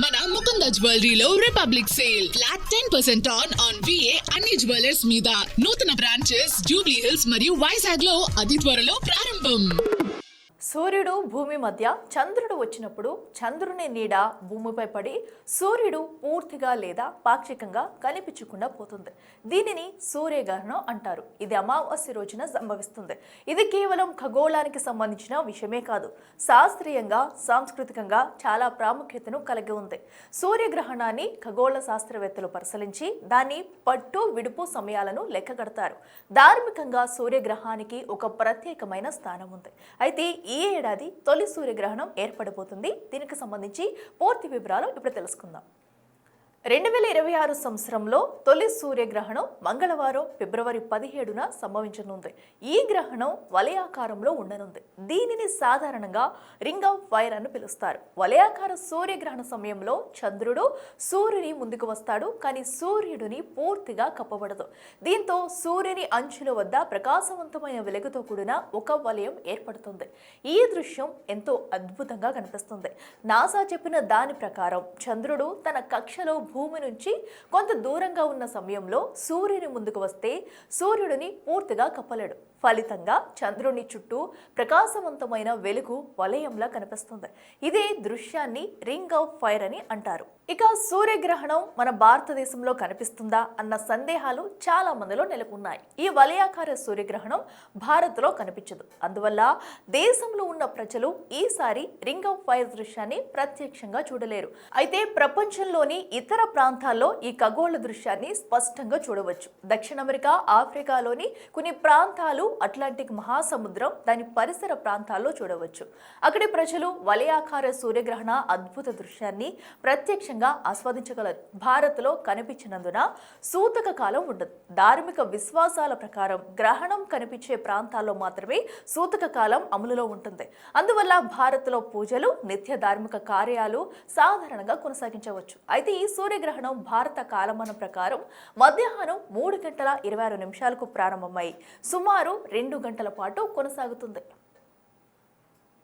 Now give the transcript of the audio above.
మన ముకుంద జ్యువెలరీలో republic sale flat 10% on VA అన్ని జ్యువెలర్స్ మీద. నూతన బ్రాంచెస్ జూబ్లీ హిల్స్ మరియు వైజాగ్ లో అతి త్వరలో ప్రారంభం. సూర్యుడు భూమి మధ్య చంద్రుడు వచ్చినప్పుడు చంద్రుని నీడ భూమిపై పడి సూర్యుడు పూర్తిగా లేదా పాక్షికంగా కనిపించకుండా పోతుంది. దీనిని సూర్యగ్రహణం అంటారు. ఇది అమావాస్య రోజున సంభవిస్తుంది. ఇది కేవలం ఖగోళానికి సంబంధించిన విషయమే కాదు, శాస్త్రీయంగా సాంస్కృతికంగా చాలా ప్రాముఖ్యతను కలిగి ఉంది. సూర్యగ్రహణాన్ని ఖగోళ శాస్త్రవేత్తలు పరిశీలించి దాని పట్టు విడుపు సమయాలను లెక్కగడతారు. ధార్మికంగా సూర్యగ్రహానికి ఒక ప్రత్యేకమైన స్థానం ఉంది. అయితే ఈ ఏడాది తొలి సూర్యగ్రహణం ఏర్పడబోతుంది. దీనికి సంబంధించి పూర్తి వివరాలు ఇప్పుడు తెలుసుకుందాం. 2026 సంవత్సరంలో తొలి సూర్యగ్రహణం మంగళవారం ఫిబ్రవరి 17న సంభవించనుంది. ఈ గ్రహణం వలయాకారంలో ఉండనుంది. దీనిని సాధారణంగా రింగ్ ఆఫ్ ఫైర్ అని పిలుస్తారు. వలయాకార సూర్యగ్రహణ సమయంలో చంద్రుడు సూర్యుని ముందుకు వస్తాడు, కానీ సూర్యుడిని పూర్తిగా కప్పబడదు. దీంతో సూర్యుని అంచుల వద్ద ప్రకాశవంతమైన వెలుగుతో కూడిన ఒక వలయం ఏర్పడుతుంది. ఈ దృశ్యం ఎంతో అద్భుతంగా కనిపిస్తుంది. నాసా చెప్పిన దాని ప్రకారం చంద్రుడు తన కక్షలో భూమి నుంచి కొంత దూరంగా ఉన్న సమయంలో సూర్యుని ముందుకు వస్తే సూర్యుడిని పూర్తిగా కప్పలేడు. ఫలితంగా చంద్రుని చుట్టూ ప్రకాశవంతమైన వెలుగు వలయంలా కనిపిస్తుంది. ఇదే దృశ్యాన్ని రింగ్ ఆఫ్ ఫైర్ అని అంటారు. ఇక సూర్యగ్రహణం మన భారతదేశంలో కనిపిస్తుందా అన్న సందేహాలు చాలా మందిలో నెలకొన్నాయి. ఈ వలయాకార సూర్యగ్రహణం భారత్లో కనిపించదు. అందువల్ల దేశంలో ఉన్న ప్రజలు ఈసారి రింగ్ ఆఫ్ ఫైర్ దృశ్యాన్ని ప్రత్యక్షంగా చూడలేరు. అయితే ప్రపంచంలోని ఇతర ప్రాంతాల్లో ఈ ఖగోళ దృశ్యాన్ని స్పష్టంగా చూడవచ్చు. దక్షిణ అమెరికా, ఆఫ్రికాలోని కొన్ని ప్రాంతాలు, అట్లాంటిక్ మహాసముద్రం, దాని పరిసర ప్రాంతాల్లో చూడవచ్చు. అక్కడి ప్రజలు వలయాకార సూర్యగ్రహణ అద్భుత దృశ్యాన్ని ప్రత్యక్షంగా ఆస్వాదించగలరు. భారత్లో కనిపించినందున సూతక కాలం ఉండదు. ధార్మిక విశ్వాసాల ప్రకారం గ్రహణం కనిపించే ప్రాంతాల్లో మాత్రమే సూతక కాలం అమలులో ఉంటుంది. అందువల్ల భారత్లో పూజలు, నిత్య ధార్మిక కార్యాలు సాధారణంగా కొనసాగించవచ్చు. అయితే ఈ సూర్యగ్రహణం భారత కాలమానం ప్రకారం మధ్యాహ్నం 3:26 ప్రారంభమై సుమారు 2 గంటల పాటు కొనసాగుతుంది.